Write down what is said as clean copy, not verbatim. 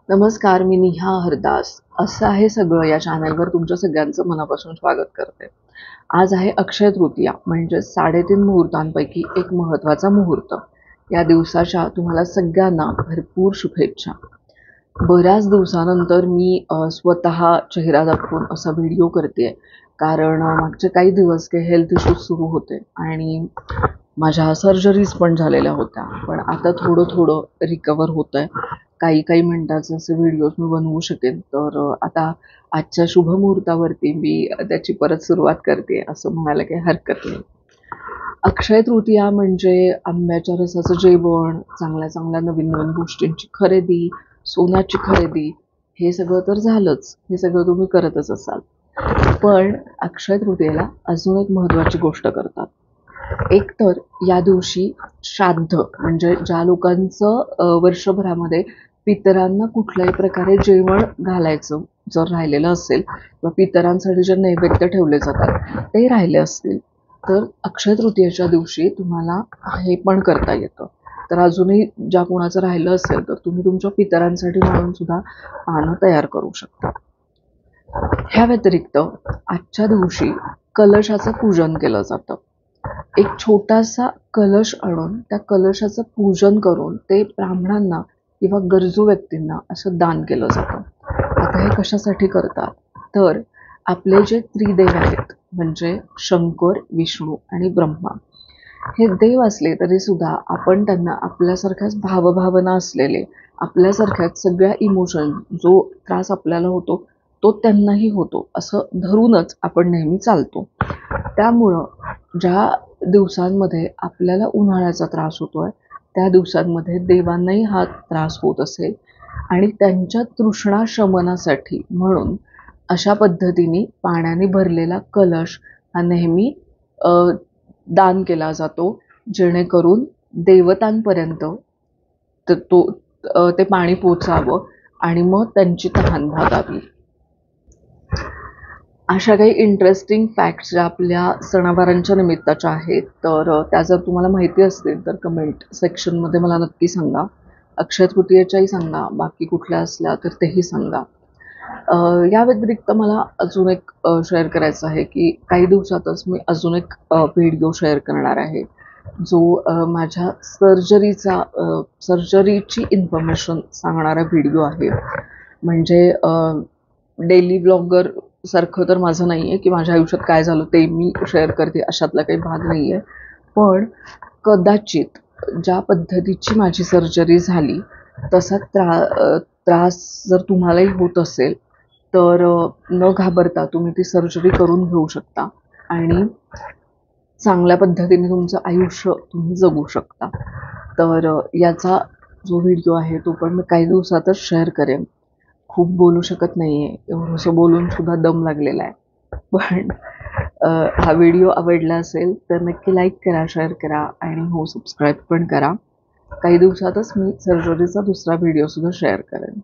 नमस्कार, मी निहा हरदास. असं आहे सगळं या चॅनलवर तुमच्या सगळ्यांचं मनापासून स्वागत करते. आज आहे अक्षय तृतीया म्हणजे 3.5 मुहूर्तांपैकी एक महत्त्वाचा मुहूर्त. या दिवसाच्या तुम्हाला सगळ्यांना भरपूर शुभेच्छा. बऱ्याच दिवसानंतर मी स्वतः चेहरा दाखवून असा व्हिडिओ करते आहे. कारण मागचे काही दिवस काही हेल्थ इश्यूज सुरू होते आणि माझ्या सर्जरीज पण झालेल्या होत्या. पण आता थोडं रिकवर होतं आहे. काही मिनिटाचे असे व्हिडिओज मी बनवू शकेन. तर आता आजच्या शुभमुहूर्तावरती मी त्याची परत सुरुवात करते असं म्हणायला काही हरकत नाही. अक्षय तृतीया म्हणजे आंब्याच्या रसाचं जेवण, चांगल्या नवीन गोष्टींची खरेदी, सोन्याची खरेदी, हे सगळं तर झालंच. हे सगळं तुम्ही करतच असाल. पण अक्षय तृतीयेला अजून एक महत्त्वाची गोष्ट करतात. एक तर या दिवशी श्राद्ध म्हणजे ज्या लोकांचं वर्षभरामध्ये पितरांना कुठल्याही प्रकारे जेवण घालायचं जर राहिलेलं असेल किंवा पितरांसाठी जे नैवेद्य ठेवले जातात ते राहिले असतील, तर अक्षय तृतीयेच्या दिवशी तुम्हाला हे पण करता येतं. तर अजूनही ज्या कोणाचं राहिलं असेल तर तुम्ही तुमच्या पितरांसाठी म्हणून सुद्धा पानं तयार करू शकता. ह्या व्यतिरिक्त आजच्या दिवशी कलशाचं पूजन केलं जातं. एक छोटासा कलश आणून त्या कलशाचं पूजन करून ते ब्राह्मणांना किंवा गरजू व्यक्तींना असं दान केलं जातं. आता हे कशासाठी करतात? तर आपले जे त्रिदेव आहेत म्हणजे शंकर, विष्णू आणि ब्रह्मा, हे देव असले तरी सुद्धा आपण त्यांना आपल्यासारख्याच भावभावना असलेले, आपल्यासारख्याच सगळ्या इमोशन, जो त्रास आपल्याला होतो तो त्यांनाही होतो असं धरूनच आपण नेहमी चालतो. त्यामुळं ज्या दिवसांमध्ये आपल्याला उन्हाळ्याचा त्रास होतोय त्या दिवसांमध्ये देवांनाही हा त्रास होत असेल आणि त्यांच्या तृष्णा शमनासाठी म्हणून अशा पद्धतीने पाण्याने भरलेला कलश हा नेहमी दान केला जातो, जेणेकरून देवतांपर्यंत ते पाणी पोचावं आणि मग त्यांची तहान भागावी. अशा काही इंटरेस्टिंग फॅक्ट्स ज्या आपल्या सणावारांच्या निमित्ताच्या आहेत, तर त्या जर तुम्हाला माहिती असतील तर कमेंट सेक्शनमध्ये मला नक्की सांगा. अक्षय तृतीयेच्याही सांगा, बाकी कुठल्या असल्या तर तेही सांगा. या व्यतिरिक्त मला अजून एक शेअर करायचं आहे की काही दिवसातच मी अजून एक व्हिडिओ शेअर करणार आहे, जो माझ्या सर्जरीची इन्फॉर्मेशन सांगणारा व्हिडिओ आहे. म्हणजे डेली ब्लॉगर सारखं तर माझं नाही आहे की माझ्या आयुष्यात काय झालं ते मी शेअर करते, अशातला काही भाग नाही आहे. पण कदाचित ज्या पद्धतीची माझी सर्जरी झाली तसा त्रास जर तुम्हालाही होत असेल तर न घाबरता तुम्ही ती सर्जरी करून घेऊ शकता आणि चांगल्या पद्धतीने तुमचं आयुष्य तुम्ही जगू शकता. तर याचा जो व्हिडिओ आहे तो पण मी काही दिवसातच शेअर करेन. खूप बोलू शकत नाही आहे, एवढंसं बोलून सुद्धा दम लागलेला आहे. पण हा व्हिडिओ आवडला असेल तर नक्की लाईक करा, शेअर करा आणि हो सबस्क्राईब पण करा. काही दिवसातच मी सर्जरीचा दुसरा व्हिडिओसुद्धा शेअर करेन.